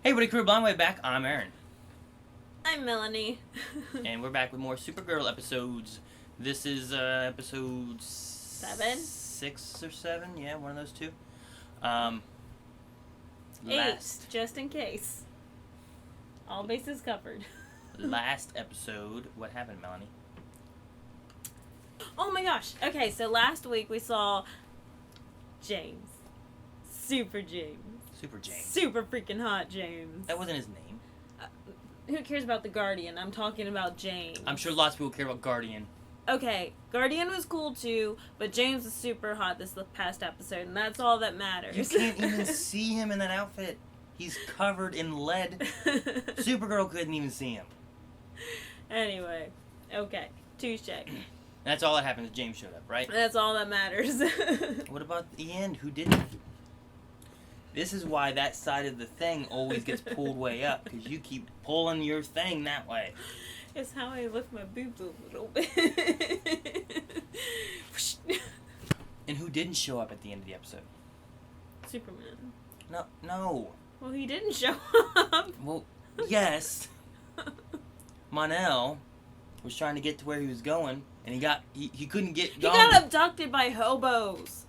Hey, everybody, crew, Blind Way back. I'm Aaron. I'm Melanie. And we're back with more Supergirl episodes. This is episode 7? 6 or 7, yeah, one of those two. 8, just in case. All bases covered. Last episode, what happened, Melanie? Oh my gosh. Okay, so last week we saw James. Super James. Super James. Super freaking hot James. That wasn't his name. Who cares about the Guardian? I'm talking about James. I'm sure lots of people care about Guardian. Okay, Guardian was cool too, but James was super hot this past episode, and that's all that matters. You can't even see him in that outfit. He's covered in lead. Supergirl couldn't even see him. Anyway, okay, touche. That's all that happened. James showed up, right? That's all that matters. What about the end? Who didn't? This is why that side of the thing always gets pulled way up, because you keep pulling your thing that way. It's how I lift my boobs a little bit. And who didn't show up at the end of the episode? Superman. No. Well, he didn't show up. Well, yes. Mon-el was trying to get to where he was going, and he couldn't get He gone. got abducted by hobos.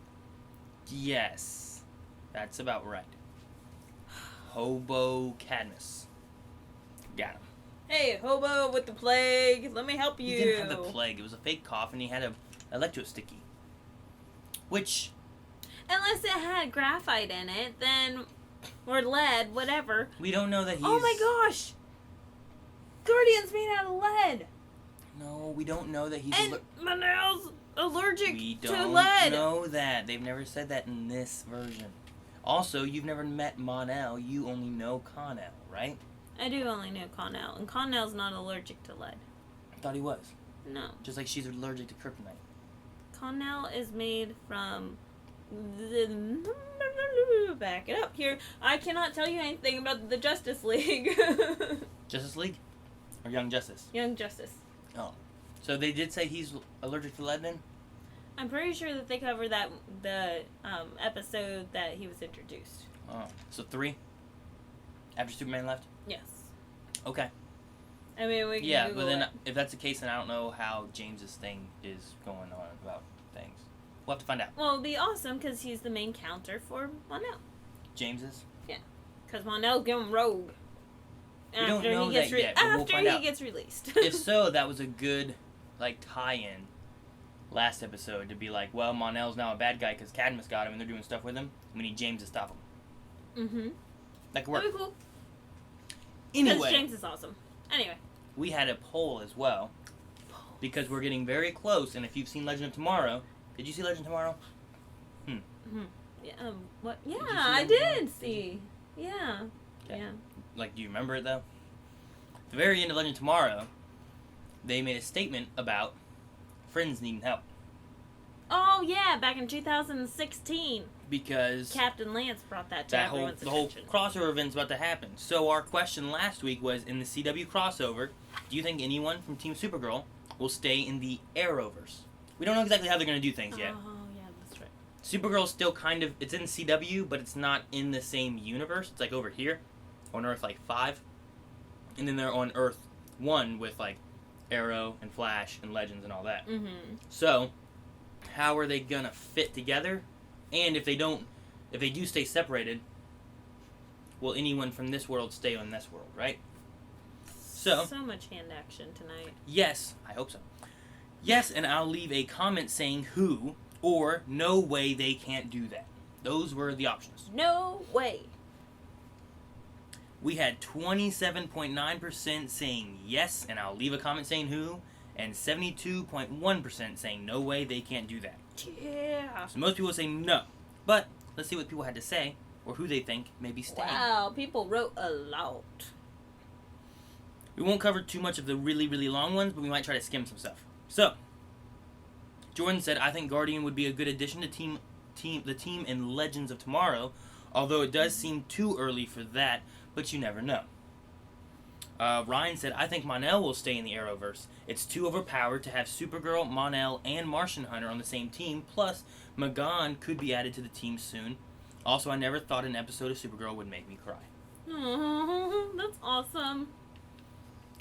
Yes. That's about right. Hobo Cadmus. Got him. Hey, hobo with the plague, let me help you. He didn't have the plague. It was a fake cough, and he had a electro-sticky. Which... Unless it had graphite in it, then... Or lead, whatever. We don't know that he's... Oh my gosh! Guardian's made out of lead! No, we don't know that he's... And Mon-el's allergic we to don't lead! know that. They've never said that in this version. Also, you've never met Mon-el. You only know Con-el, right? I do only know Con-el, and Con-el's not allergic to lead. I thought he was. No. Just like she's allergic to kryptonite. Con-el is made from the... Back it up here. I cannot tell you anything about the Justice League. Justice League? Or Young Justice? Young Justice. Oh. So they did say he's allergic to lead then? I'm pretty sure that they covered that the episode that he was introduced. Oh. So 3? After Superman left? Yes. Okay. I mean, we can Yeah, Google but then it. if that's the case, then I don't know how James's thing is going on about things. We'll have to find out. Well, it'd be awesome because he's the main counter for Mon-el. James's? Yeah. Because Mon-el's going rogue. We don't know that yet, but we'll after find he out. gets released. If so, that was a good, tie-in last episode to be like, well, Mon-el's now a bad guy because Cadmus got him and they're doing stuff with him. We need James to stop him. Mm-hmm. That could work. That'd be cool. Anyway, Because James is awesome. Anyway. we had a poll as well because we're getting very close, and if you've seen Legend of Tomorrow... Did you see Legend of Tomorrow? Mm-hmm. Yeah, what? Yeah, Did you see I that? did see. Yeah. Okay. Yeah. Do you remember it, though? At the very end of Legend of Tomorrow, they made a statement about friends needing help. Oh, yeah, back in 2016. Because Captain Lance brought that to everyone's the whole attention. crossover event's about to happen. So our question last week was, in the CW crossover, do you think anyone from Team Supergirl will stay in the Arrowverse? We don't know exactly how they're going to do things yet. Oh, yeah, that's right. Supergirl's still it's in CW, but it's not in the same universe. It's over here, on Earth 5. And then they're on Earth 1 with Arrow and Flash and Legends and all that. Mm-hmm. So, how are they going to fit together? And if they do stay separated, will anyone from this world stay on this world, right? So much hand action tonight. Yes, I hope so. Yes, and I'll leave a comment saying who, or no way they can't do that. Those were the options. No way. We had 27.9% saying yes, and I'll leave a comment saying who, and 72.1% saying no way they can't do that. Yeah. So most people say no. But let's see what people had to say, or who they think may be staying. Wow, people wrote a lot. We won't cover too much of the really, really long ones, but we might try to skim some stuff. So, Jordan said, I think Guardian would be a good addition to the team in Legends of Tomorrow, although it does seem too early for that, but you never know. Ryan said, I think Mon-el will stay in the Arrowverse. It's too overpowered to have Supergirl, Mon-el, and Martian Hunter on the same team, plus Magan could be added to the team soon. Also, I never thought an episode of Supergirl would make me cry.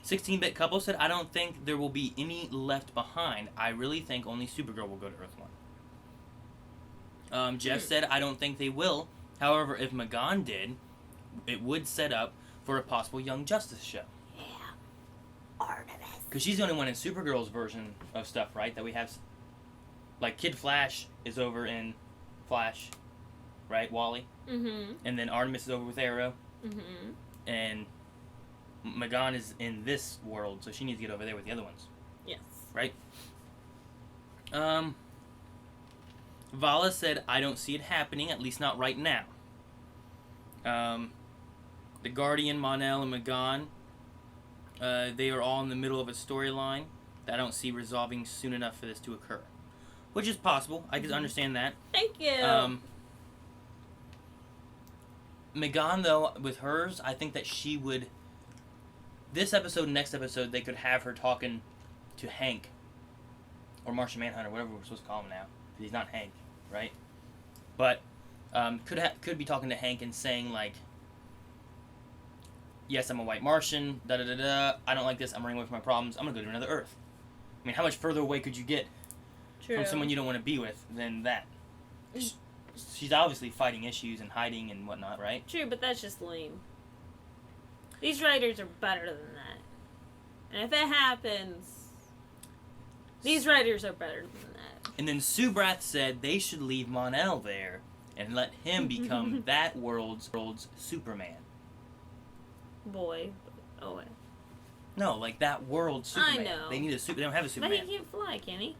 16-bit couple said, I don't think there will be any left behind. I really think only Supergirl will go to Earth 1. Jeff said, I don't think they will. However, if Magan did, it would set up for a possible Young Justice show. Yeah. Artemis. Because she's the only one in Supergirl's version of stuff, right? That we have. Like, Kid Flash is over in Flash, right? Wally. Mm-hmm. And then Artemis is over with Arrow. Mm-hmm. And Magan is in this world, so she needs to get over there with the other ones. Yes. Right? Vala said, I don't see it happening, at least not right now. The Guardian, Mon-El, and Magan, they are all in the middle of a storyline that I don't see resolving soon enough for this to occur. Which is possible. I can understand that. Thank you. Magan, though, with hers, I think that she would... This episode, next episode, they could have her talking to Hank. Or Martian Manhunter, whatever we're supposed to call him now. Because he's not Hank, right? But could be talking to Hank and saying, like, yes, I'm a white Martian, da-da-da-da, I don't like this, I'm running away from my problems, I'm going to go to another Earth. I mean, how much further away could you get from someone you don't want to be with than that? She's obviously fighting issues and hiding and whatnot, right? True, but that's just lame. These writers are better than that. And if it happens, these writers are better than that. And then Subrath said they should leave Mon-El there and let him become that world's Superman. Boy. Oh, wait. No, like that world's Superman. I know. They don't have a Superman. But he can't fly, can he?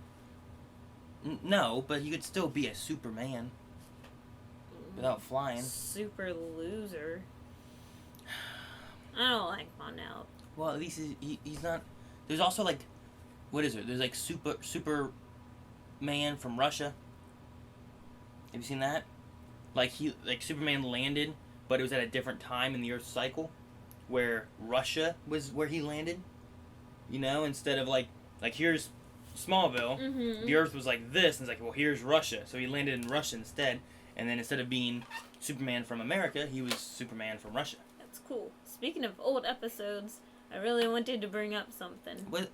No, but he could still be a Superman without flying. Super loser. I don't like Mon-El. Well, at least he's not... There's also, like... What is it? There's, like, Superman from Russia. Have you seen that? Like, Superman landed, but it was at a different time in the Earth's cycle, where Russia was where he landed. You know, instead of, like here's Smallville, the Earth was like this, and it's like, well, here's Russia. So he landed in Russia instead, and then instead of being Superman from America, he was Superman from Russia. That's cool. Speaking of old episodes, I really wanted to bring up something. What?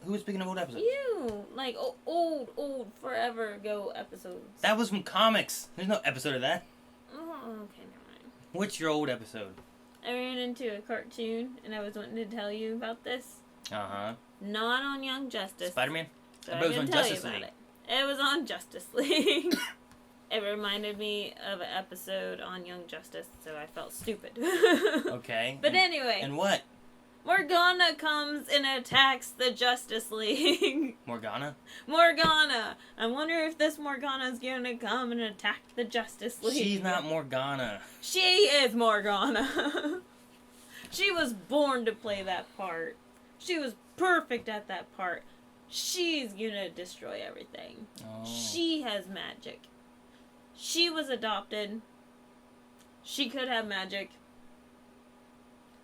Who was speaking of old episodes? You! Like, old, forever ago episodes. That was from comics. There's no episode of that. Oh, okay, never mind. What's your old episode? I ran into a cartoon, and I was wanting to tell you about this. Uh-huh. Not on Young Justice. Spider-Man? So I I bet it was can on tell Justice you about League. it was on Justice League. It reminded me of an episode on Young Justice, so I felt stupid. Okay. But anyway. And what? Morgana comes and attacks the Justice League. Morgana? Morgana! I wonder if this Morgana's gonna come and attack the Justice League. She's not Morgana. She is Morgana. She was born to play that part. She was perfect at that part. She's gonna destroy everything. Oh. She has magic. She was adopted. She could have magic.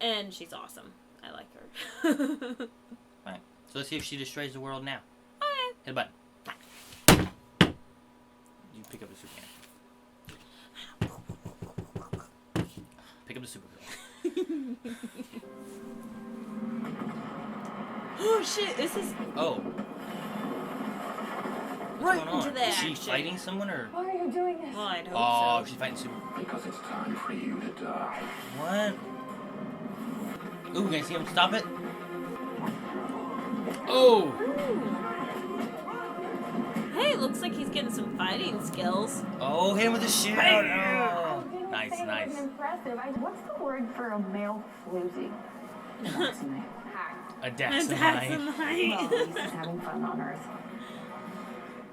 And she's awesome. I like her. Right. So let's see if she destroys the world now. Okay. Hit a button. You pick up the Superman. Pick up the Supergirl. Oh shit, this is Oh. right What's going into on? the Is she action. fighting someone or? Why are you doing this? Well, I'd hope Oh, so. she's fighting Superman. Because it's time for you to die. What? Ooh, can I see him stop it? Oh! Hey, looks like he's getting some fighting skills. Oh, hit him with a shield! Oh. Nice, nice. Impressive. What's the word for a male floozy? Daxamite. A That's Daxamite. Well, at least he's having fun on Earth.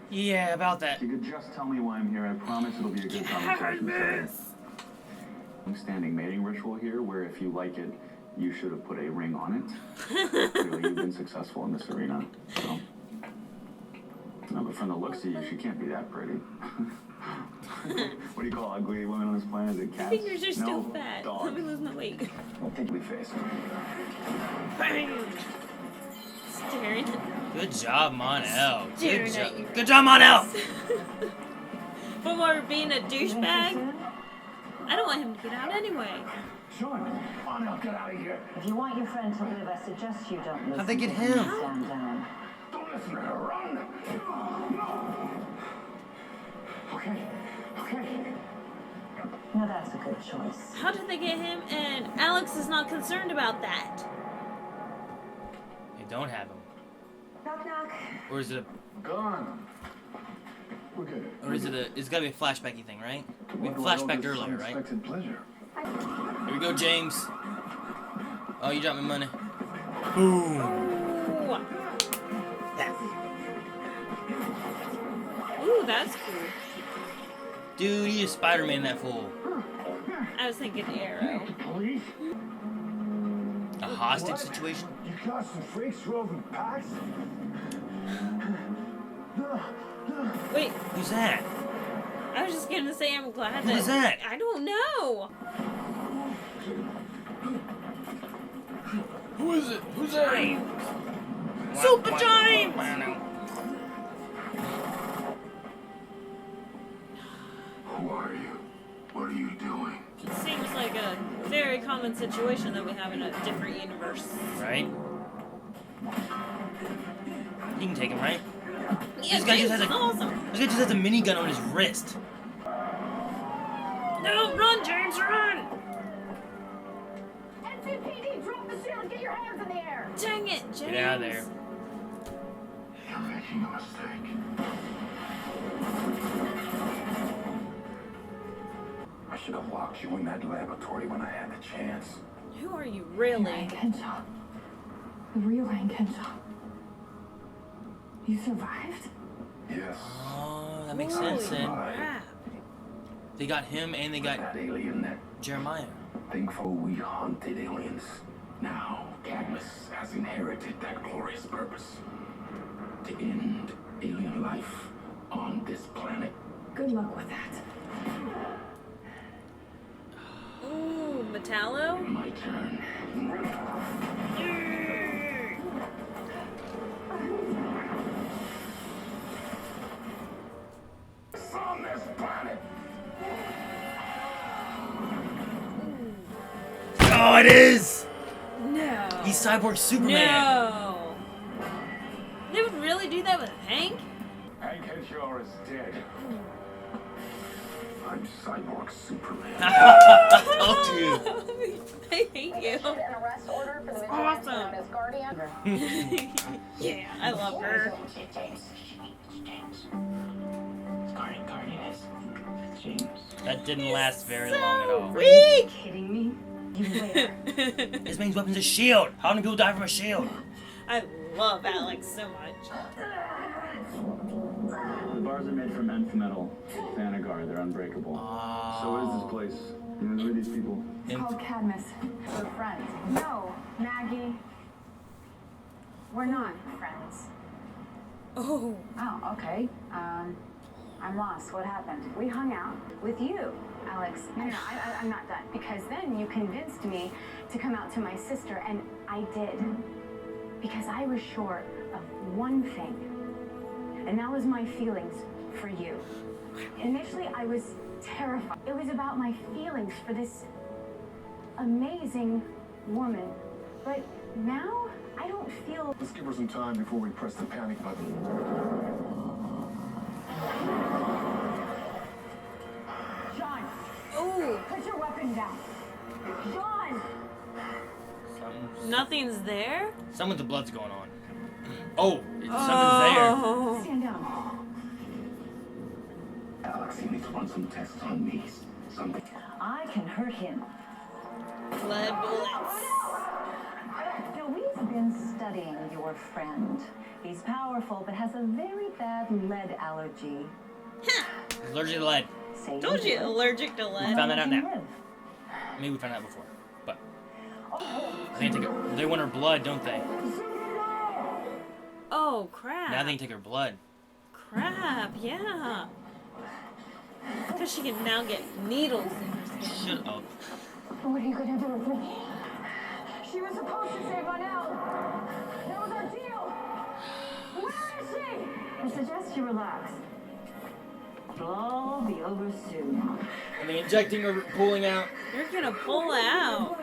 Yeah, about that. If you could just tell me why I'm here, I promise it'll be a good conversation. Long-standing mating ritual here, where if you like it, you should have put a ring on it. Clearly, you've been successful in this arena, so. No, but from the looks of you, she can't be that pretty. What do you call ugly women on this planet? Is it cats? My fingers are still No, fat. dogs. Let me lose my weight. Ugly face. Bang! Staring. Good job, Mon-El. Staring at you. Good job, Mon-El! For being a douchebag, I don't want him to get out anyway. Sean, mon-el, get out of here. If you want your friend to live, I suggest you don't listen. How'd they get to him? Stand down. Don't listen to her. Run. No. Okay. No, that's a good choice. How did they get him? And Alex is not concerned about that. They don't have him. Knock, knock. Or is it Gone. We're good. it's gotta be a flashbacky thing, right? We What do I owe flashbacked this earlier, right? unexpected pleasure? Here we go, James. Oh, you dropped my money. Boom. Ooh, that's cool. Dude, he is Spider-Man, that fool. I was thinking Arrow. Police? A hostage What? situation? You got some freaks roving packs? Wait, Who's that? I was just gonna say I'm glad Who is that? I don't know. Who is it? Who's that? Super James! Who are you? What are you doing? It seems like a very common situation that we have in a different universe. Right? You can take him, right? Yeah, This guy just James has is awesome. This guy just has a minigun on his wrist. No, run, James, run! NCPD, drop the shield and get your hands in the air. Dang it, James. Get out of there. You're making a mistake. I should have locked you in that laboratory when I had the chance. Who are you really? Hank Henshaw. The real Hank Henshaw. You survived? Yes. Oh, that makes Holy sense then. crap. They got him and they got That alien. Jeremiah. Thankful we hunted aliens. Now, Cadmus has inherited that glorious purpose. To end alien life on this planet. Good luck with that. Ooh, Metallo? My turn. On this planet. Oh, it is! No. He's Cyborg Superman. No. They would really do that with Hank? Hank Henshaw is dead. I'm Cyborg Superman. I told you. I hate you. An arrest order for the Awesome. known as Guardian. Yeah, I love her. That didn't last very long at all. Weak. Kidding me? You where? This man's weapon's a shield. How many people die from a shield? I love Alex so much. The bars are made from metal. Thanagar, they're unbreakable. So what is this place? And who are these people? Called Cadmus. We're friends. No, Maggie. We're not friends. Oh. Oh, okay. I'm lost. What happened? We hung out with you, Alex. No, I'm not done. Because then you convinced me to come out to my sister, and I did. Because I was sure of one thing, and that was my feelings for you. Initially, I was terrified. It was about my feelings for this amazing woman. But now, I don't feel... Let's give her some time before we press the panic button. John, Oh. put your weapon down. John! Nothing's there? Someone's blood's going on. Oh, something's there. Oh. Stand down. Alex, you need to run some tests on me. Something. I can hurt him. Blood bullets. Now, we've been studying your friend. He's powerful, but has a very bad lead allergy. He's allergic to lead. Say Told you, allergic to We lead. found that out Let him now. live. Maybe we found that before. But I think they want her blood, don't they? Oh, crap. Now they can take her blood. Crap, yeah. Because she can now get needles in her skin. Shut up. What are you gonna do with me? She was supposed to save mon-el. That was our deal. Where is she? I suggest you relax. It'll all be over soon. And they injecting or pulling out. You're gonna pull out.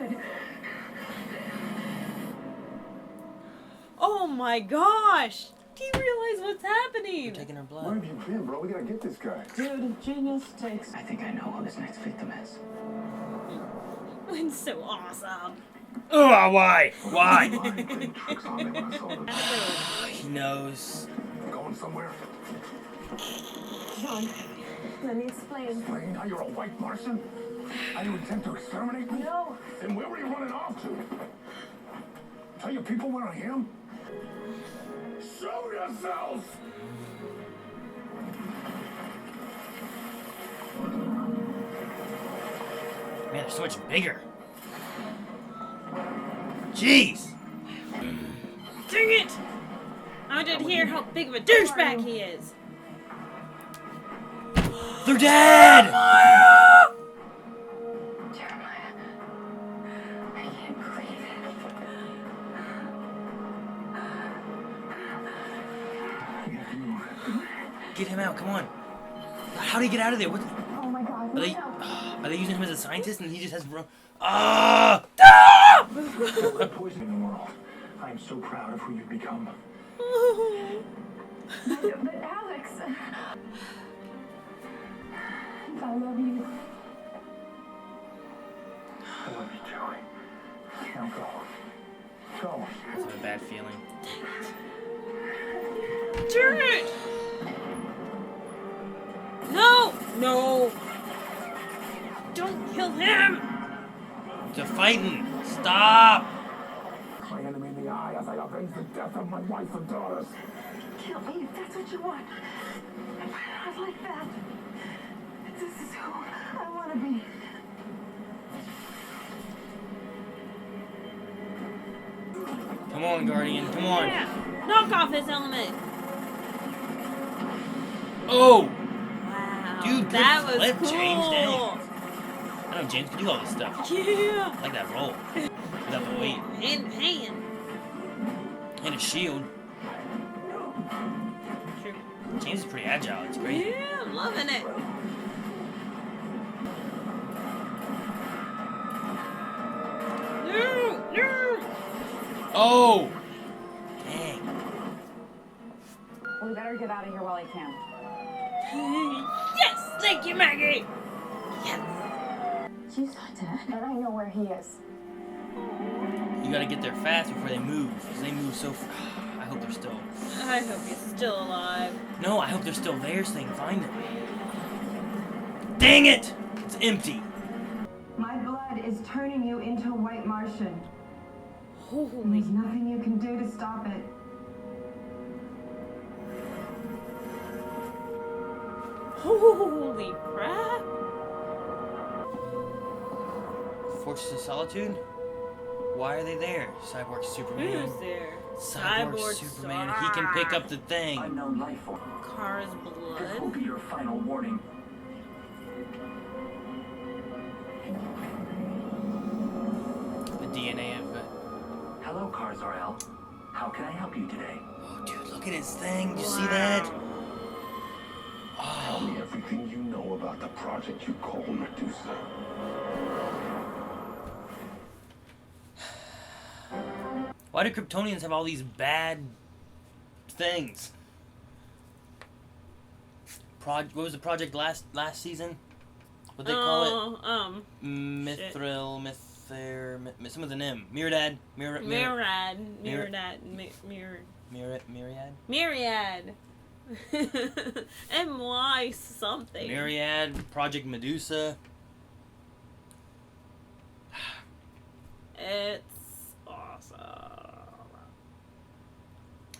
Oh my gosh! Do you realize what's They're happening? taking her Where blood. have you been, bro? We gotta get this guy. Dude, genius takes. I think I know who his next victim is. It's so awesome. Oh, why? Why? Mind playing tricks on me when I saw the He knows. going somewhere. John, let me explain. Explain how you're a white Martian? How you intend to exterminate me? No. Then where were you running off to? Tell your people where I am? Show yourself! Man, they're so much bigger. Jeez. Dang it! I wanted to hear how big of a douchebag he is. They're dead! Jeremiah, I can't believe it. Get him out, come on. How do you get out of there? What? Oh my God, Are they, look out. are they using him as a scientist and he just has... Poisoning the world. I am so proud of who you've become. But Alex, I love you. I love you, Joey. Now go. Go. I have a bad feeling. Turn it! No! No! Don't kill him! They're fighting. Stop! My enemy in the eye as I avenge the death of my wife and daughters. Kill me if that's what you want. I'd like that. This is who I want to be. Come on, Guardian. Come on. Yeah. Knock off his helmet. Oh! Wow. Dude, good that was flip, cool. James. Dang. I know James can do all this stuff. Yeah. I like that roll. Without the weight. Hand in hand. And a shield. True. James is pretty agile. It's great. Yeah, I'm loving it. No! No! Oh! Dang. We better get out of here while I can. Yes! Thank you, Maggie! Yes! You saw Dad, and I know where he is. You gotta get there fast before they move. Because they move so fast. I hope they're still... I hope he's still alive. No, I hope they're still there so they can find him. Dang it! It's empty. My blood is turning you into a white Martian. Holy. There's nothing you can do to stop it. Holy crap! Fortress of Solitude? Why are they there? Cyborg Superman. Who's there? Cyborg Superman. He can pick up the thing. Unknown life form. Car's This will blood. be your final warning. The DNA of it. Hello, Karzar-El. How can I help you today? Oh, dude, look at his thing. Did you see that? Tell me everything you know about the project you call Medusa. Why do Kryptonians have all these bad things? What was the project last season? What they call it? Mithril, some with an M. Myriad. Myriad. MY something. Myriad, Project Medusa. It's awesome.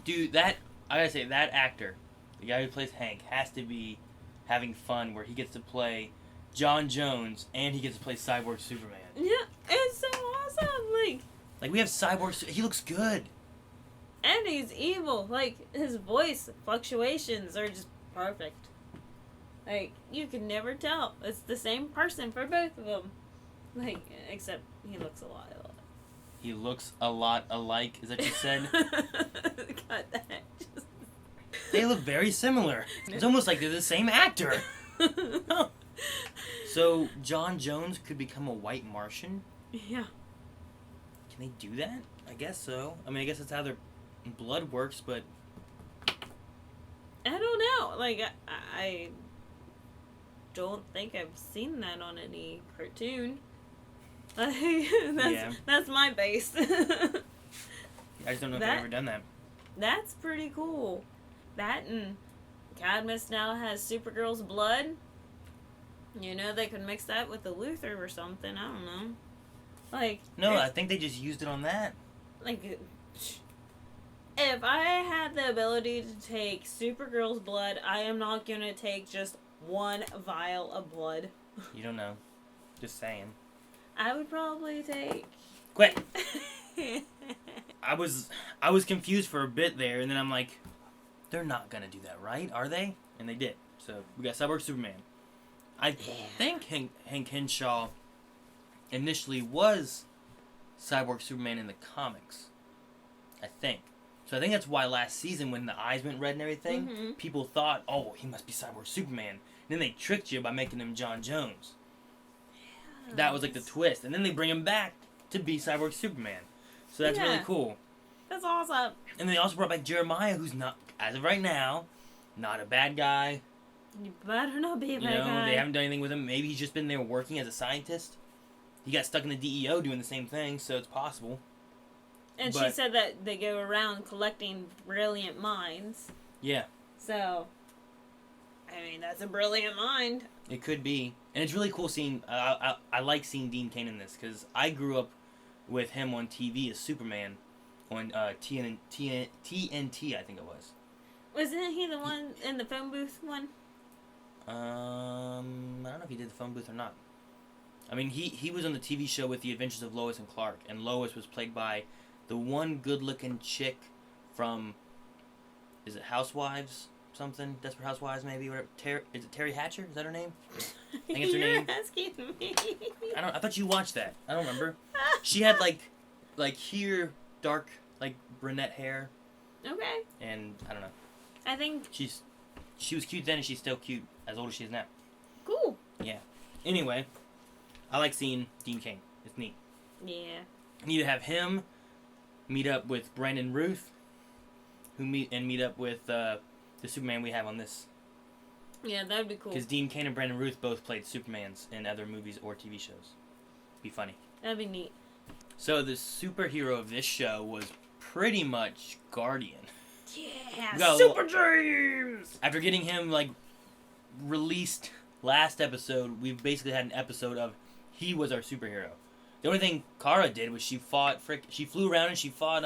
Dude, I gotta say, that actor, the guy who plays Hank, has to be having fun where he gets to play John Jones and he gets to play Cyborg Superman. Yeah, it's so awesome. Like, we have he looks good. And he's evil. Like, his voice fluctuations are just perfect. Like, you can never tell. It's the same person for both of them. Like, except he looks a lot. He looks a lot alike, is that what you said? Got that. They look very similar. It's almost like they're the same actor. So John Jones could become a white Martian? Yeah. Can they do that? I guess so. I mean, I guess that's how their blood works, but... I don't know. Like, I don't think I've seen that on any cartoon. That's my base. I just don't know if they've ever done that. That's pretty cool. That and Cadmus now has Supergirl's blood. You know, they could mix that with the Luthor or something. I don't know. Like... No, I think they just used it on that. Like... If I had the ability to take Supergirl's blood, I am not gonna take just one vial of blood. You don't know. Just saying. I would probably take... Quit! I was confused for a bit there, and then I'm like, they're not gonna do that, right? Are they? And they did. So, we got Cyborg Superman. I think Hank Henshaw initially was Cyborg Superman in the comics. I think. So I think that's why last season when the eyes went red and everything, people thought, oh, he must be Cyborg Superman. And then they tricked you by making him John Jones. Yeah, that was like the twist. And then they bring him back to be Cyborg Superman. So that's really cool. That's awesome. And they also brought back Jeremiah, who's not, as of right now, not a bad guy. You better not be a bad guy. They haven't done anything with him. Maybe he's just been there working as a scientist. He got stuck in the DEO doing the same thing, so it's possible. And she said that they go around collecting brilliant minds. Yeah. So, I mean, that's a brilliant mind. It could be. And it's really cool seeing... I like seeing Dean Cain in this, because I grew up with him on TV as Superman on TNT, I think it was. Wasn't he the one in the phone booth one? I don't know if he did the phone booth or not. I mean, he was on the TV show with The Adventures of Lois and Clark, and Lois was played by the one good-looking chick from, is it Housewives? Something? Desperate Housewives, maybe? Whatever. Is it Terry Hatcher? Is that her name? I think it's her name. You're asking me. I thought you watched that. I don't remember. She had, like here, dark, like, brunette hair. Okay. And, I don't know. I think... She was cute then, and she's still cute, as old as she is now. Cool. Yeah. Anyway, I like seeing Dean Cain. It's neat. Yeah. I need to have him meet up with Brandon Ruth, meet up with the Superman we have on this. Yeah, that would be cool. Because Dean Cain and Brandon Ruth both played Supermans in other movies or TV shows. Be funny. That'd be neat. So the superhero of this show was pretty much Guardian. Yeah, Super James! After getting him, released last episode, we've basically had an episode of he was our superhero. The only thing Kara did was she flew around and she fought,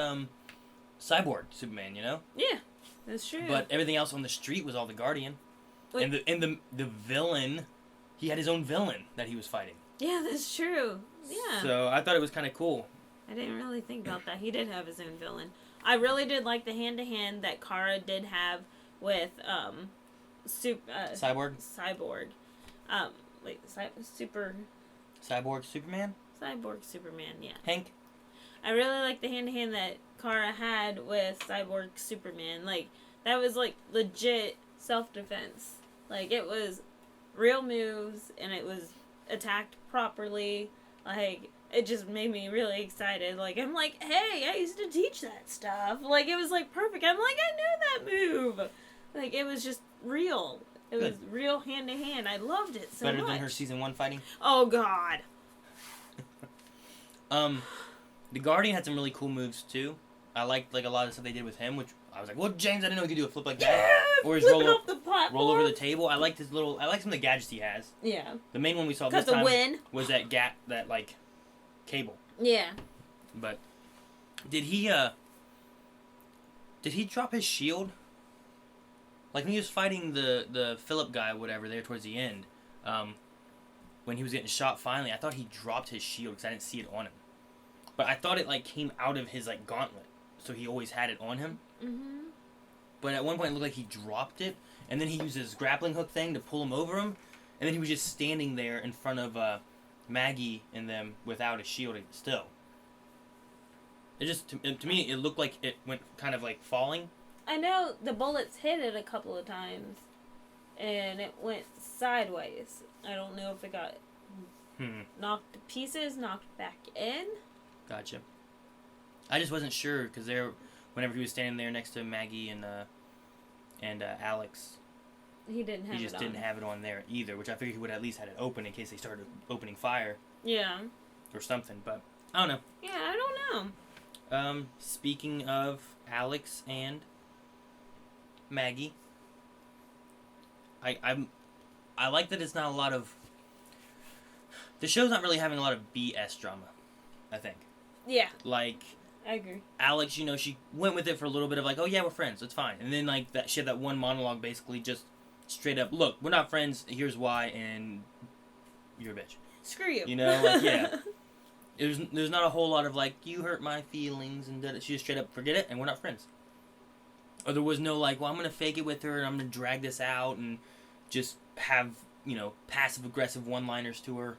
Cyborg Superman, you know? Yeah, that's true. But everything else on the street was all the Guardian. Wait. And the villain, he had his own villain that he was fighting. Yeah, that's true. Yeah. So I thought it was kind of cool. I didn't really think about that. He did have his own villain. I really did like the hand-to-hand that Kara did have with, Cyborg? Cyborg. Cyborg Superman? Cyborg Superman, yeah. Hank? I really like the hand-to-hand that Kara had with Cyborg Superman. That was, legit self-defense. It was real moves, and it was attacked properly. It just made me really excited. I'm like, hey, I used to teach that stuff. It was, perfect. I'm like, I knew that move. It was just real. It was real hand-to-hand. I loved it so much. Better than her season 1 fighting? Oh, God. The Guardian had some really cool moves, too. I liked, a lot of the stuff they did with him, which I was like, well, James, I didn't know he could do a flip like that. Yeah, or his roll over the table. I liked some of the gadgets he has. Yeah. The main one we saw this time was that cable. Yeah. But did he drop his shield? When he was fighting the Philip guy or whatever there towards the end, when he was getting shot finally, I thought he dropped his shield because I didn't see it on him. But I thought it came out of his gauntlet, so he always had it on him. Mm-hmm. But at one point it looked like he dropped it, and then he used his grappling hook thing to pull him over him, and then he was just standing there in front of Maggie and them without a shield still. It just to me it looked like it went kind of falling. I know the bullets hit it a couple of times, and it went sideways. I don't know if it got knocked to pieces, knocked back in. Gotcha. I just wasn't sure because whenever he was standing there next to Maggie and Alex, he didn't have it on. He just didn't have it on there either, which I figured he would at least had it open in case they started opening fire. Yeah. Or something, but I don't know. Yeah, I don't know. Speaking of Alex and Maggie, I like that it's not a lot of... The show's not really having a lot of BS drama, I think. Yeah. Like... I agree. Alex, you know, she went with it for a little bit of like, oh yeah, we're friends, it's fine. And then like she had that one monologue basically just straight up, look, we're not friends, here's why, and you're a bitch. Screw you. You know, like, yeah. There's not a whole lot of like, you hurt my feelings, and she just straight up, forget it, and we're not friends. Or there was no like, well, I'm going to fake it with her, and I'm going to drag this out, and just have, you know, passive-aggressive one-liners to her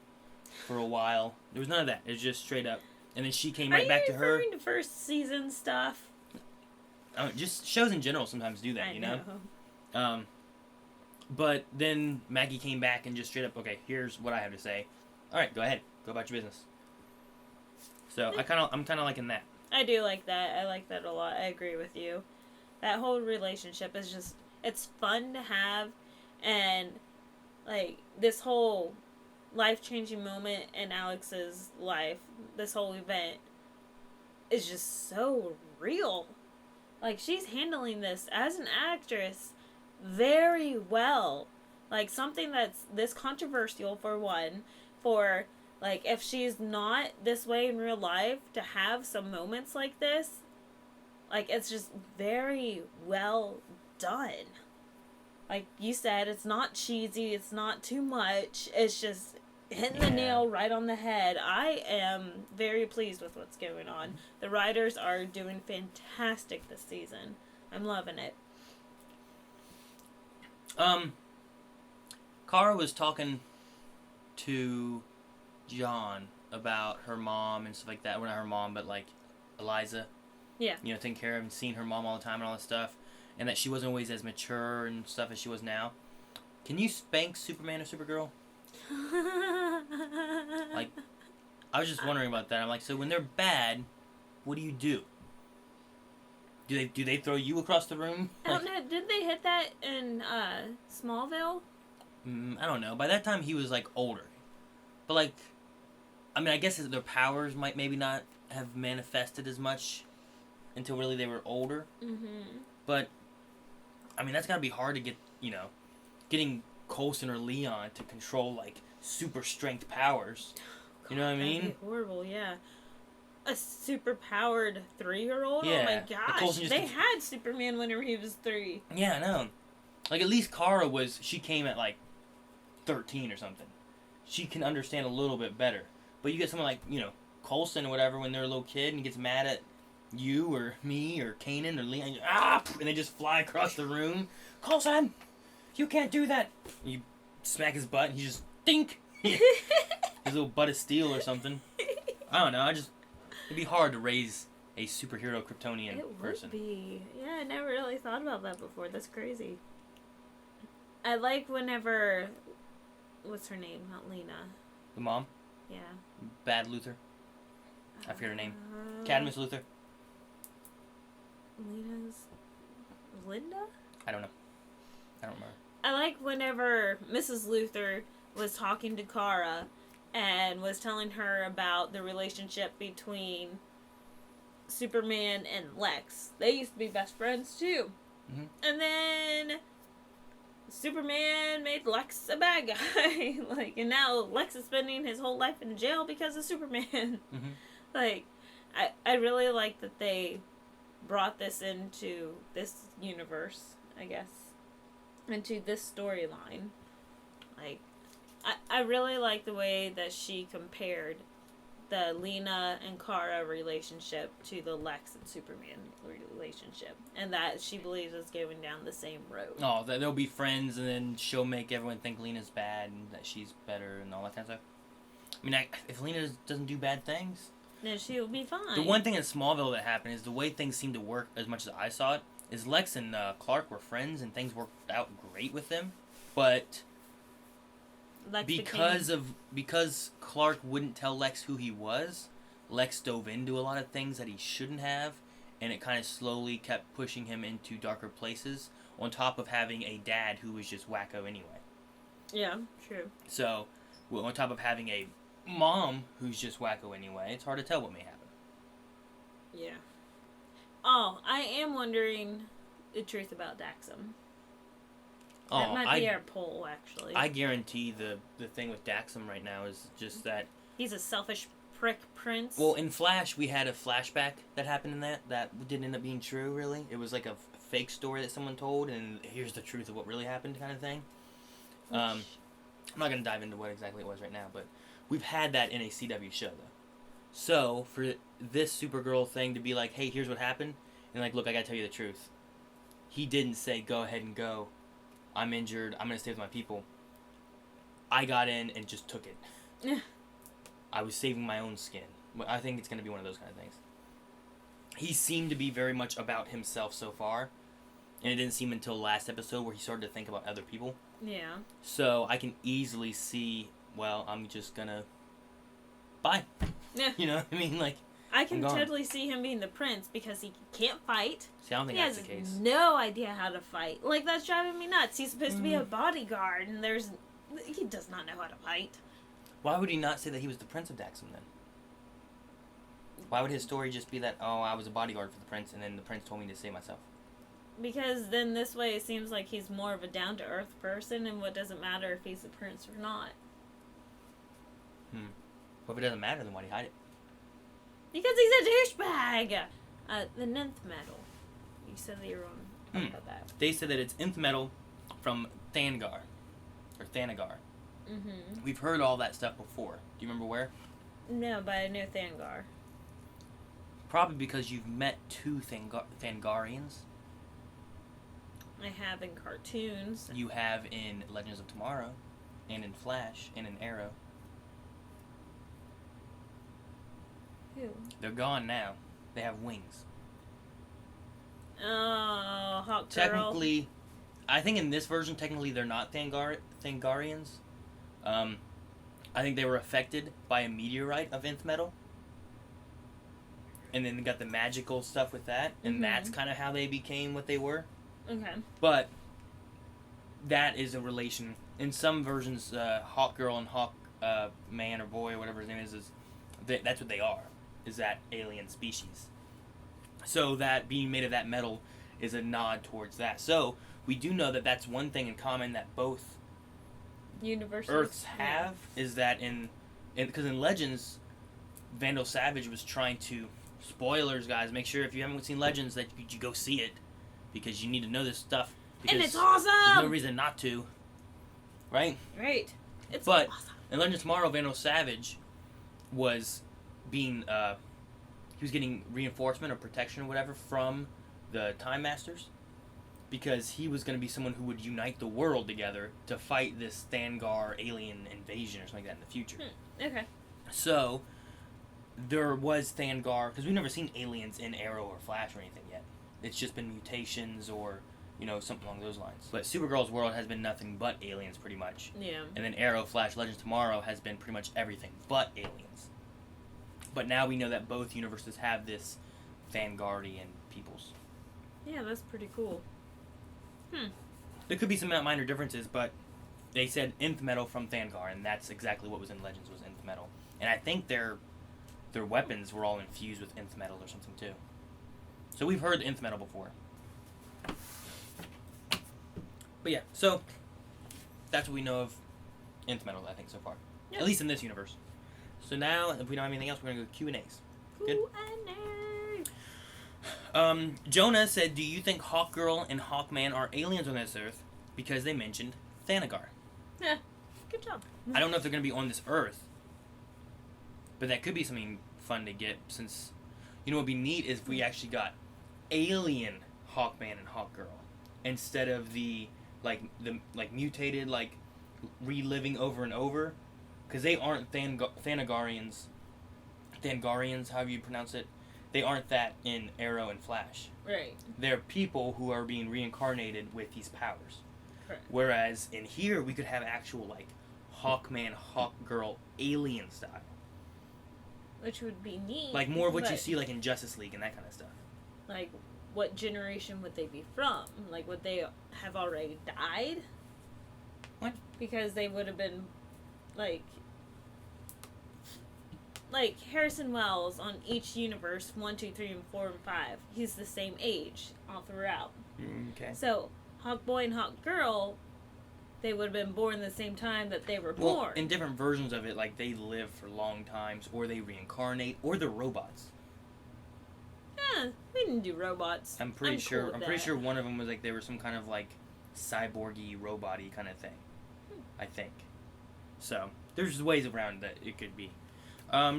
for a while. There was none of that. It was just straight up. And then she came right back to her. Are you referring to first season stuff? Just shows in general sometimes do that, I you know? But then Maggie came back and just straight up, okay, here's what I have to say. All right, go ahead. Go about your business. So I'm kind of liking that. I do like that. I like that a lot. I agree with you. That whole relationship is just, it's fun to have. And, like, this whole life-changing moment in Alex's life, this whole event, is just so real. Like, she's handling this as an actress very well. Like, something that's this controversial, for one, for, like, if she's not this way in real life, to have some moments like this, like, it's just very well done. Like you said, it's not cheesy, it's not too much, it's just hitting the nail right on the head. I am very pleased with what's going on. The writers are doing fantastic this season. I'm loving it. Kara was talking to John about her mom and stuff like that. Well, not her mom, but like Eliza. Yeah. You know, taking care of and seeing her mom all the time and all that stuff. And that she wasn't always as mature and stuff as she was now. Can you spank Superman or Supergirl? Like, I was just wondering about that. I'm like, so when they're bad, what do you do? Do they throw you across the room? I don't know. Did they hit that in Smallville? I don't know. By that time, he was like older. But like, I mean, I guess their powers might maybe not have manifested as much until really they were older. Mm-hmm. But I mean, that's gotta be hard to get. You know, getting Coulson or Leon to control like super strength powers. You know what I mean? That'd be horrible, yeah. A super powered 3-year-old? Yeah. Oh my gosh. They had Superman whenever he was 3. Yeah, I know. Like, at least Kara she came at like 13 or something. She can understand a little bit better. But you get someone like, you know, Coulson or whatever when they're a little kid and he gets mad at you or me or Kanan or Leon, and they just fly across the room. Coulson! You can't do that! And you smack his butt and he just dink! His little butt of steel or something. I don't know, it'd be hard to raise a superhero Kryptonian person. It would be. Yeah, I never really thought about that before. That's crazy. I like whenever... What's her name? Not Lena. The mom? Yeah. Bad Luthor. I forget her name. Cadmus Luthor. Lena's... Linda? I don't know. I don't remember. I like whenever Mrs. Luthor was talking to Kara and was telling her about the relationship between Superman and Lex. They used to be best friends too. Mm-hmm. And then Superman made Lex a bad guy. And now Lex is spending his whole life in jail because of Superman. Mm-hmm. I really like that they brought this into this universe, I guess. Into this storyline. I really like the way that she compared the Lena and Kara relationship to the Lex and Superman relationship. And that she believes is going down the same road. Oh, that they'll be friends and then she'll make everyone think Lena's bad and that she's better and all that kind of stuff. I mean, if Lena doesn't do bad things... then she'll be fine. The one thing in Smallville that happened is the way things seemed to work, as much as I saw it, is Lex and Clark were friends and things worked out great with them. But Lex because Clark wouldn't tell Lex who he was, Lex dove into a lot of things that he shouldn't have, and it kind of slowly kept pushing him into darker places, on top of having a dad who was just wacko anyway. Yeah, true. So, well, on top of having a mom who's just wacko anyway, it's hard to tell what may happen. Yeah. Oh, I am wondering the truth about Daxam. That might be our poll, actually. I guarantee the thing with Daxam right now is just that... He's a selfish prick prince. Well, in Flash, we had a flashback that happened in that didn't end up being true, really. It was like a fake story that someone told, and here's the truth of what really happened kind of thing. I'm not going to dive into what exactly it was right now, but we've had that in a CW show, though. So, for this Supergirl thing to be like, hey, here's what happened, and like, look, I got to tell you the truth. He didn't say, go ahead and go. I'm injured. I'm going to stay with my people. I got in and just took it. I was saving my own skin. I think it's going to be one of those kind of things. He seemed to be very much about himself so far. And it didn't seem until last episode where he started to think about other people. Yeah. So I can easily see, well, I'm just going to... Bye. Yeah. You know what I mean? Like, I can totally see him being the prince because he can't fight. See, I don't think that's the case. He has no idea how to fight. Like, that's driving me nuts. He's supposed to be a bodyguard, and he does not know how to fight. Why would he not say that he was the prince of Daxam, then? Why would his story just be that, oh, I was a bodyguard for the prince, and then the prince told me to save myself? Because then this way it seems like he's more of a down-to-earth person, and what doesn't matter if he's a prince or not. Well, if it doesn't matter, then why'd he hide it? Because he's a douchebag! The nth metal. You said that you were on about that. They said that it's nth metal from Thangar. Or Thanagar. Mm-hmm. We've heard all that stuff before. Do you remember where? No, but I know Thangar. Probably because you've met two Thangarians. I have in cartoons. You have in Legends of Tomorrow, and in Flash, and in Arrow. Who? They're gone now. They have wings. Oh, Hawk Girl. Technically, I think in this version, technically they're not Thangarians. I think they were affected by a meteorite of nth metal. And then they got the magical stuff with that, and that's kind of how they became what they were. Okay. But that is a relation. In some versions, Hawk Girl and Hawk Man or Boy, or whatever his name is that's what they are, is that alien species. So that being made of that metal is a nod towards that. So we do know that that's one thing in common that both universes Earths have, is that because in Legends, Vandal Savage was trying to, spoilers guys, make sure if you haven't seen Legends that you go see it, because you need to know this stuff. And it's awesome! There's no reason not to. Right? Right. It's but awesome. in Legends of Tomorrow, Vandal Savage was being, he was getting reinforcement or protection or whatever from the Time Masters, because he was going to be someone who would unite the world together to fight this Thangar alien invasion or something like that in the future. Okay. So, there was Thangar, because we've never seen aliens in Arrow or Flash or anything yet. It's just been mutations or, something along those lines. But Supergirl's world has been nothing but aliens, pretty much. Yeah. And then Arrow, Flash, Legends of Tomorrow has been pretty much everything but aliens. But now we know that both universes have this Thangarian peoples. Yeah, that's pretty cool. There could be some minor differences, but they said nth metal from Thangar, and that's exactly what was in Legends, was nth metal. And I think their weapons were all infused with nth metal or something too. So we've heard nth metal before. But yeah, so that's what we know of nth metal, I think, so far. Yep. At least in this universe. So now, if we don't have anything else, we're going to go Q&As. Good? Jonah said, do you think Hawkgirl and Hawkman are aliens on this Earth? Because they mentioned Thanagar. Yeah, good job. I don't know if they're going to be on this Earth. But that could be something fun to get, since, what would be neat is if we actually got alien Hawkman and Hawkgirl, instead of the mutated, reliving over and over. Because they aren't Thanagarians, however you pronounce it. They aren't that in Arrow and Flash. Right. They're people who are being reincarnated with these powers. Correct. Whereas in here, we could have actual, like, Hawkman, Hawkgirl, alien style. Which would be neat. Like, more of what you but, see, like, in Justice League and that kind of stuff. Like, what generation would they be from? Like, would they have already died? What? Because they would have been, like Harrison Wells on each universe, 1, 2, 3, and 4, and 5. He's the same age all throughout. Okay. So, Hawkboy and Hawkgirl, they would have been born the same time that they were Well, born. in different versions of it, like, they live for long times, or they reincarnate, or they're robots. We didn't do robots. I'm pretty cool sure. with I'm pretty that. sure one of them was like they were some kind of like cyborgy, robot-y kind of thing. I think. So there's ways around that it could be.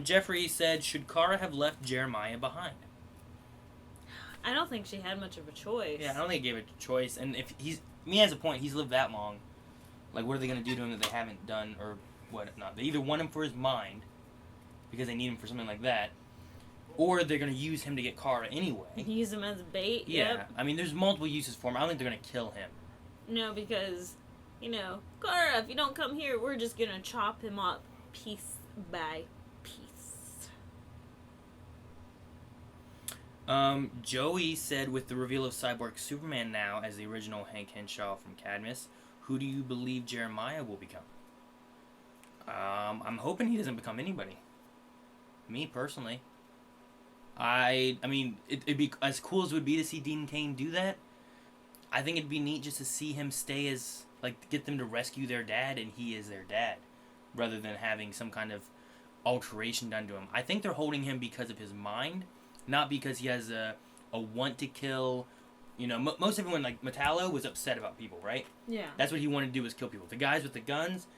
Jeffrey said, "Should Kara have left Jeremiah behind?" I don't think she had much of a choice. Yeah, I don't think he gave it a choice. And if he has a point. He's lived that long. Like, what are they gonna do to him that they haven't done, or what not? They either want him for his mind, because they need him for something like that, or they're gonna use him to get Kara anyway. Use him as bait. Yeah, Yep. I mean, there's multiple uses for him. I don't think they're gonna kill him. No, because, Kara, if you don't come here, we're just gonna chop him up piece by piece. Joey said, with the reveal of Cyborg Superman now as the original Hank Henshaw from Cadmus, who do you believe Jeremiah will become? I'm hoping he doesn't become anybody. Me, personally. I mean, it'd be as cool as it would be to see Dean Cain do that. I think it'd be neat just to see him stay as, like, get them to rescue their dad and he is their dad, rather than having some kind of alteration done to him. I think they're holding him because of his mind, not because he has a want to kill. Most everyone, like, Metallo was upset about people, right? Yeah. That's what he wanted to do, was kill people. The guys with the guns,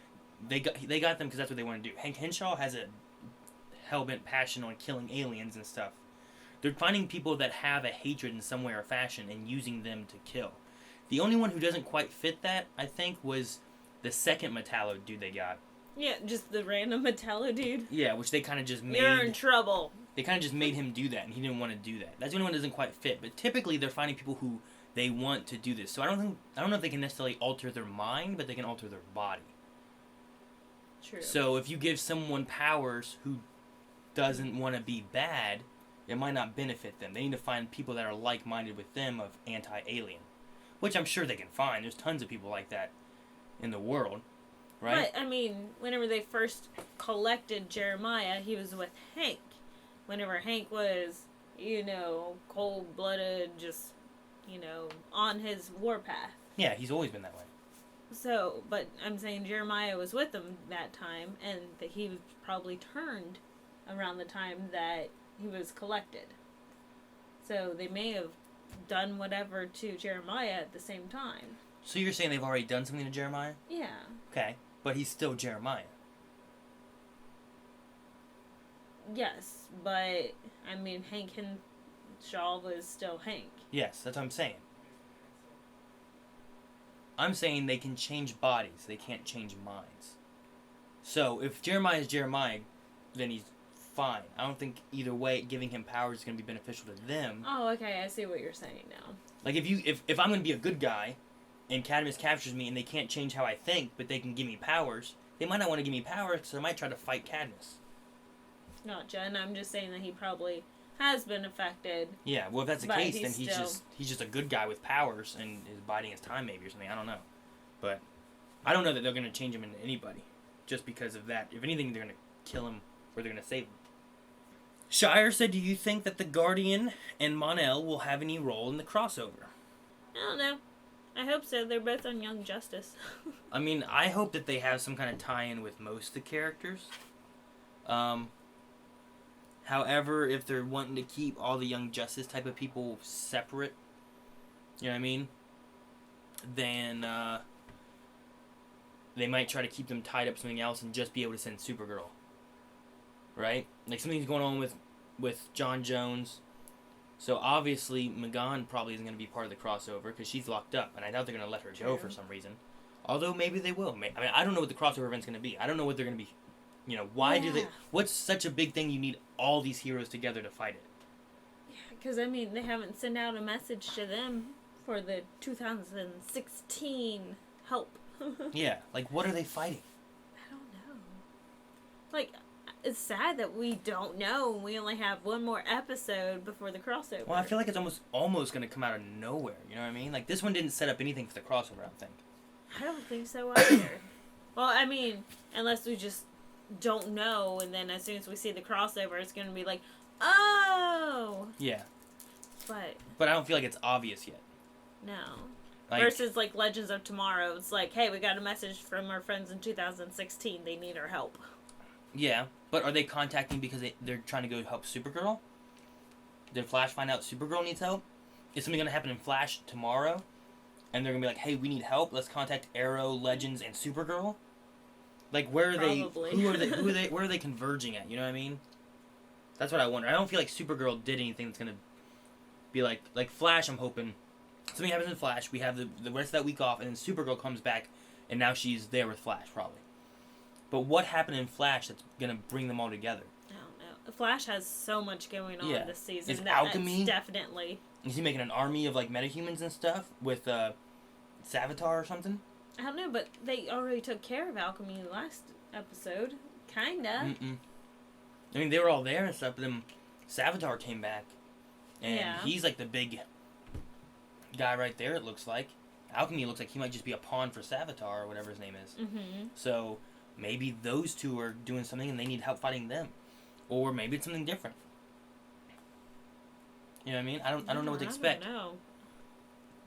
they got them because that's what they want to do. Hank Henshaw has a hell-bent passion on killing aliens and stuff. They're finding people that have a hatred in some way or fashion and using them to kill. The only one who doesn't quite fit that, I think, was the second Metallo dude they got. Yeah, just the random Metallo dude. Yeah, which they kind of just made... You're in trouble. They kind of just made him do that, and he didn't want to do that. That's the only one that doesn't quite fit. But typically, they're finding people who they want to do this. So I don't know if they can necessarily alter their mind, but they can alter their body. True. So if you give someone powers who doesn't want to be bad, it might not benefit them. They need to find people that are like-minded with them of anti-alien, which I'm sure they can find. There's tons of people like that in the world, right? But, I mean, whenever they first collected Jeremiah, he was with Hank. Whenever Hank was, cold-blooded, just, on his warpath. Yeah, he's always been that way. So, but I'm saying Jeremiah was with them that time, and that he was probably turned around the time that he was collected. So they may have done whatever to Jeremiah at the same time. So you're saying they've already done something to Jeremiah? Yeah. Okay, but he's still Jeremiah. Yes, but, I mean, Hank Henshaw was still Hank. Yes, that's what I'm saying. I'm saying they can change bodies. They can't change minds. So, if Jeremiah is Jeremiah, then he's fine. I don't think either way giving him powers is going to be beneficial to them. Oh, okay, I see what you're saying now. Like, if I'm going to be a good guy, and Cadmus captures me, and they can't change how I think, but they can give me powers, they might not want to give me powers, so they might try to fight Cadmus. Gotcha, and I'm just saying that he probably has been affected. Yeah, well, if that's the But case, then he's he's just a good guy with powers, and is biding his time maybe or something. I don't know. But I don't know that they're going to change him into anybody just because of that. If anything, they're going to kill him or they're going to save him. Shire said, do you think that the Guardian and Mon-El will have any role in the crossover? I don't know. I hope so. They're both on Young Justice. I mean, I hope that they have some kind of tie-in with most of the characters. However, if they're wanting to keep all the Young Justice type of people separate, you know what I mean? Then they might try to keep them tied up something else and just be able to send Supergirl. Right? Like something's going on with John Jones. So obviously, Megan probably isn't going to be part of the crossover because she's locked up, and I doubt they're going to let her go for some reason. Although maybe they will. I mean, I don't know what the crossover event's going to be. I don't know what they're going to be. Why do they? What's such a big thing you need all these heroes together to fight it? Yeah, because, I mean, they haven't sent out a message to them for the 2016 help. Yeah, like, what are they fighting? I don't know. Like, it's sad that we don't know. We only have one more episode before the crossover. Well, I feel like it's almost going to come out of nowhere, you know what I mean? Like, this one didn't set up anything for the crossover, I don't think. I don't think so either. Well, I mean, unless we just don't know, and then as soon as we see the crossover, it's going to be like, oh! Yeah. But I don't feel like it's obvious yet. no. Like, Versus, like, Legends of Tomorrow. It's like, hey, we got a message from our friends in 2016. They need our help. yeah, but are they contacting because they're trying to go help Supergirl? Did Flash find out Supergirl needs help? Is something going to happen in Flash tomorrow? And they're going to be like, hey, we need help. Let's contact Arrow, Legends, and Supergirl? Like, where are Probably. where are they converging at? You know what I mean? That's what I wonder. I don't feel like Supergirl did anything that's going to be like Flash, I'm hoping. Something happens in Flash, we have the rest of that week off, and then Supergirl comes back, and now she's there with Flash, probably. But what happened in Flash that's going to bring them all together? I don't know. Flash has so much going on this season. Is alchemy? That's definitely... Is he making an army of, like, metahumans and stuff with Savitar or something? I don't know, but they already took care of alchemy in the last episode. Kinda. Mm-mm. I mean, they were all there and stuff, but then Savitar came back. And he's, like, the big guy right there, it looks like. Alchemy looks like he might just be a pawn for Savitar or whatever his name is. Mm-hmm. So maybe those two are doing something and they need help fighting them. Or maybe it's something different. You know what I mean? I don't know what to expect. I don't know.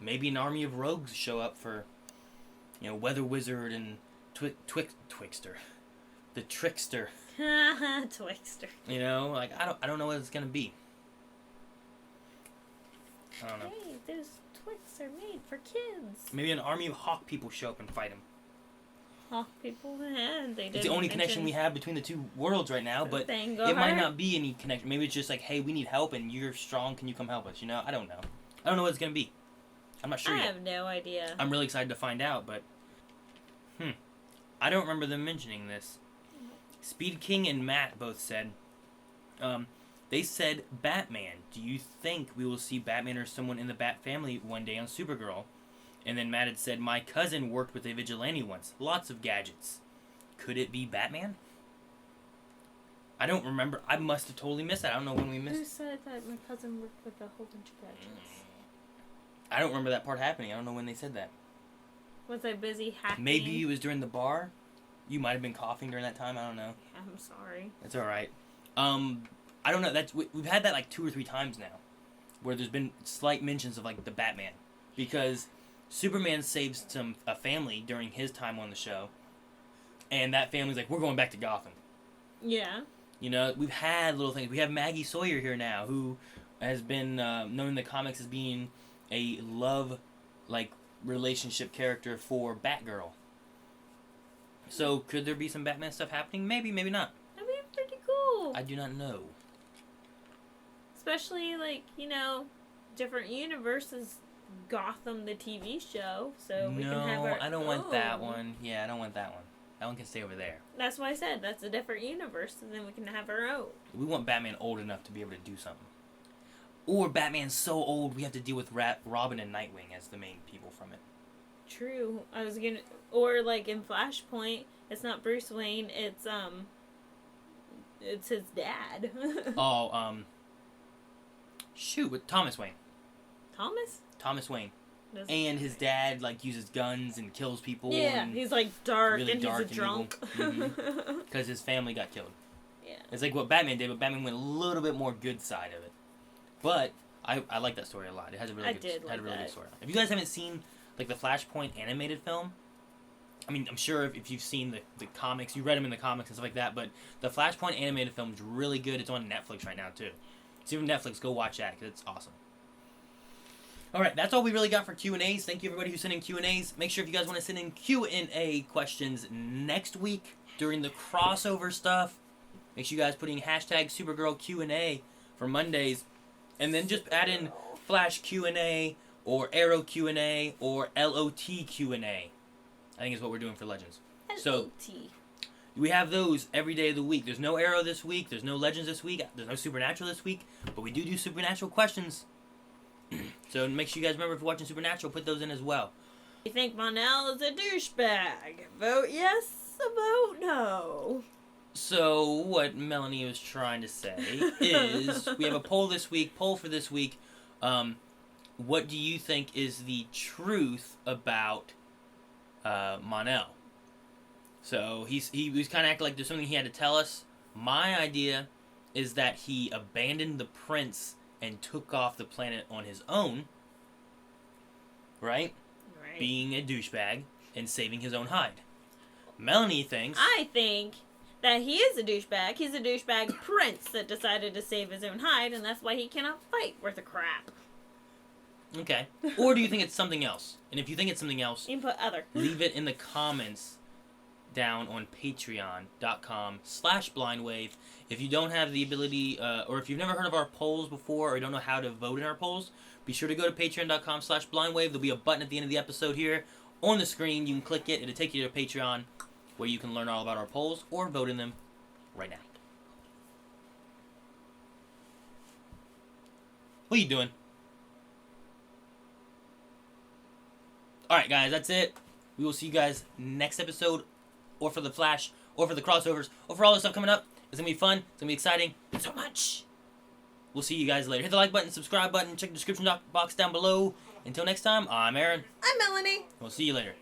Maybe an army of rogues show up for, you know, Weather Wizard and Twixter. The Trickster. Twixter. You know, like I don't know what it's gonna be. I don't know. Hey, those Twix are made for kids. Maybe an army of Hawk people show up and fight him. Hawk people, they did. It's the only connection we have between the two worlds right now, but it might not be any connection. Maybe it's just like, hey, we need help and you're strong, can you come help us? You know, I don't know. I don't know what it's gonna be. I'm not sure I yet. have no idea. I'm really excited to find out, but I don't remember them mentioning this. Speed King and Matt both said, they said Batman. Do you think we will see Batman or someone in the Bat family one day on Supergirl? And then Matt had said, my cousin worked with a vigilante once. Lots of gadgets. Could it be Batman? I don't remember. I must have totally missed that. I don't know when we missed it. Who said that my cousin worked with a whole bunch of gadgets? I don't remember that part happening. I don't know when they said that. Was I busy hacking? Maybe it was during the bar. You might have been coughing during that time. I don't know. I'm sorry. That's all right. I don't know. We've had that like 2 or 3 times now, where there's been slight mentions of like the Batman, because Superman saves a family during his time on the show, and that family's like, we're going back to Gotham. Yeah. You know, we've had little things. We have Maggie Sawyer here now, who has been known in the comics as being a love relationship character for Batgirl. So could there be some Batman stuff happening? Maybe, maybe not. That'd be pretty cool. I do not know. Especially, different universes. Gotham, the TV show, so we can have our I don't want that one. Yeah, I don't want that one. That one can stay over there. That's why I said that's a different universe, and then we can have our own. We want Batman old enough to be able to do something. Or Batman's so old we have to deal with Robin and Nightwing as the main people from it. True. Or like in Flashpoint, it's not Bruce Wayne, it's his dad. With Thomas Wayne. Thomas Wayne. And his dad uses guns and kills people. Yeah, and he's dark really and dark he's a drunk. Because his family got killed. Yeah. It's like what Batman did, but Batman went a little bit more good side of it. But I like that story a lot. It has a really good story. If you guys haven't seen the Flashpoint animated film, I mean, I'm sure if you've seen the comics, you read them in the comics and stuff like that, but the Flashpoint animated film is really good. It's on Netflix right now, too. So if you have Netflix, go watch that, because it's awesome. Alright, that's all we really got for Q&As. Thank you, everybody who sent in Q&As. Make sure if you guys want to send in Q&A questions next week during the crossover stuff, make sure you guys put in hashtag Supergirl Q&A for Mondays, and then just add in Flash Q&A, or Arrow Q&A, or LOT Q&A. I think is what we're doing for Legends. So we have those every day of the week. There's no Arrow this week. There's no Legends this week. There's no Supernatural this week. But we do Supernatural questions. So make sure you guys remember, if you're watching Supernatural, put those in as well. You think mon-el is a douchebag? Vote yes, vote no. So, what Melanie was trying to say is, we have a poll for this week. What do you think is the truth about mon-el? So, he was kind of acting like there's something he had to tell us. My idea is that he abandoned the prince and took off the planet on his own, right? Right. Being a douchebag and saving his own hide. Melanie thinks... I think that he is a douchebag. He's a douchebag prince that decided to save his own hide, and that's why he cannot fight worth a crap. Okay. Or do you think it's something else? And if you think it's something else, You can put other. leave it in the comments down on patreon.com/blindwave. If you don't have the ability, or if you've never heard of our polls before, or don't know how to vote in our polls, be sure to go to patreon.com/blindwave. There'll be a button at the end of the episode here on the screen. You can click it. It'll take you to Patreon, where you can learn all about our polls or vote in them right now. What are you doing? Alright, guys, that's it. We will see you guys next episode, or for the Flash, or for the crossovers, or for all this stuff coming up. It's going to be fun. It's going to be exciting. It's so much. We'll see you guys later. Hit the like button, subscribe button, check the description box down below. Until next time, I'm Aaron. I'm Melanie. We'll see you later.